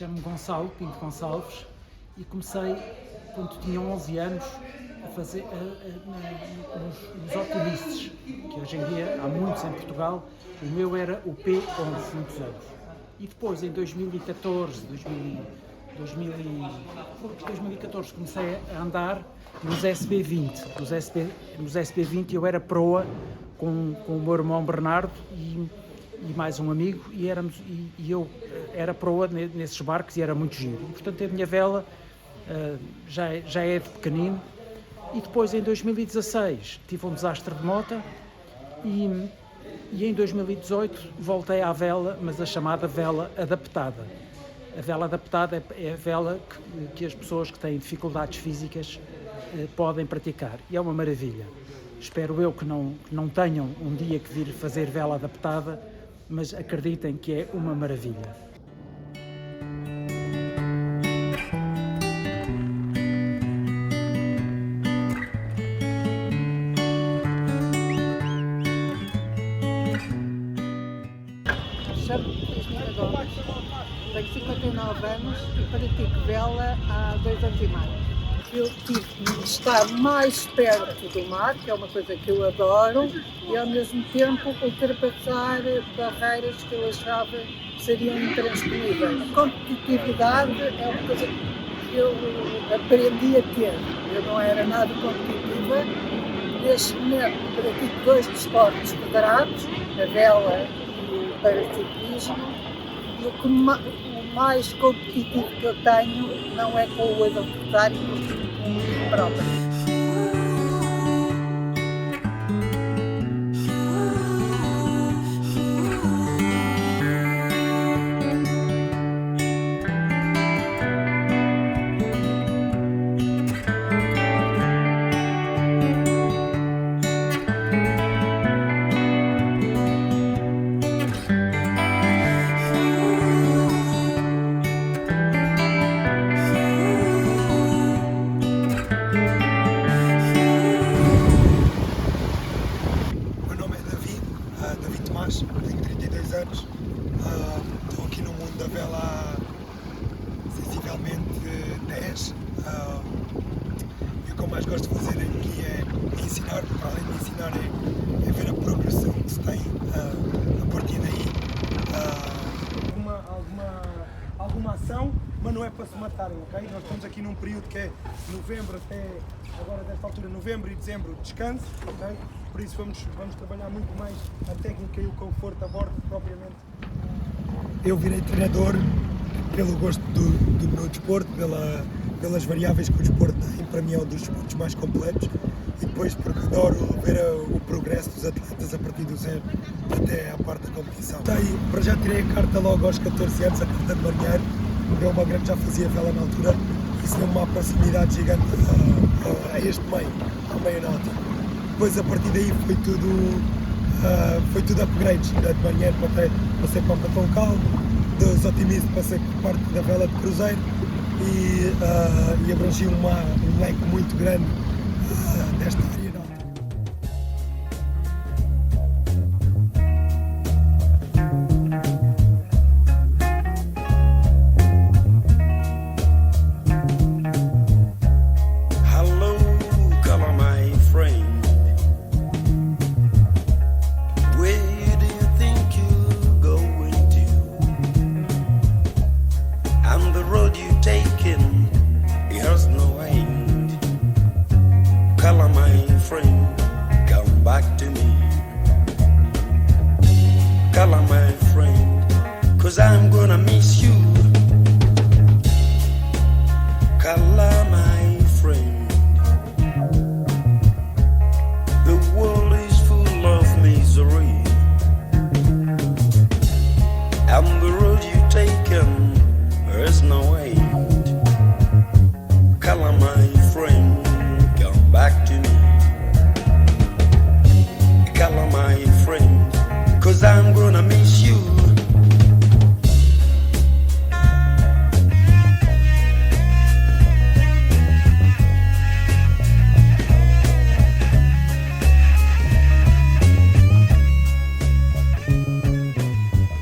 chamo-me Gonçalo, Pinto Gonçalves, e comecei quando tinha 11 anos a fazer nos otimistas, que hoje em dia há muitos em Portugal. O meu era o P11, muitos anos. E depois, em 2014 comecei a andar nos SB20. Nos SB20 eu era proa com o meu irmão Bernardo e mais um amigo, e eu era proa nesses barcos e era muito giro. E, portanto, a minha vela já é de pequenino. E depois, em 2016, tive um desastre de moto e em 2018 voltei à vela, mas a chamada vela adaptada. A vela adaptada é a vela que as pessoas que têm dificuldades físicas podem praticar, e é uma maravilha. Espero eu que não tenham um dia que vir fazer vela adaptada, mas acreditem que é uma maravilha. Chamo-me Cristina Gomes, tenho 59 anos e pratico vela há 2 anos e meio. Eu tive de estar mais perto do mar, que é uma coisa que eu adoro, e ao mesmo tempo ultrapassar barreiras que eu achava que seriam intransponíveis. A competitividade é uma coisa que eu aprendi a ter. Eu não era nada competitiva. Neste momento pratico 2 desportos federados, a vela e o paraciclismo. E o mais competitivo que eu tenho não é com o adversário, mas comigo próprio. Tenho 32 anos, estou aqui no mundo da vela há sensivelmente 10. E o que eu mais gosto de fazer aqui é ensinar, para além de ensinar é ver a progressão que se tem a partir daí. Alguma ação, mas não é para se matarem, ok? Nós estamos aqui num período que é novembro até agora, desta altura, novembro e dezembro, descanso, ok? Por isso vamos trabalhar muito mais a técnica e o conforto a bordo propriamente. Eu virei treinador pelo gosto do meu desporto, pelas variáveis que o desporto tem. Para mim é um dos desportos mais completos, e depois porque adoro ver o progresso dos atletas a partir do zero até à parte da competição. Para já tirei a carta logo aos 14 anos, a carta de marinheiro. O meu grande já fazia vela na altura, e isso deu-me uma proximidade gigante a este meio, ao meio náutico. Depois, a partir daí, foi tudo upgrades. De marinheiro passei para o patrão calmo, dos otimistas passei por parte da vela de cruzeiro e abrangi um leque muito grande desta área. Color, my friend, come back to me. Color, my friend, 'cause I'm gonna miss you.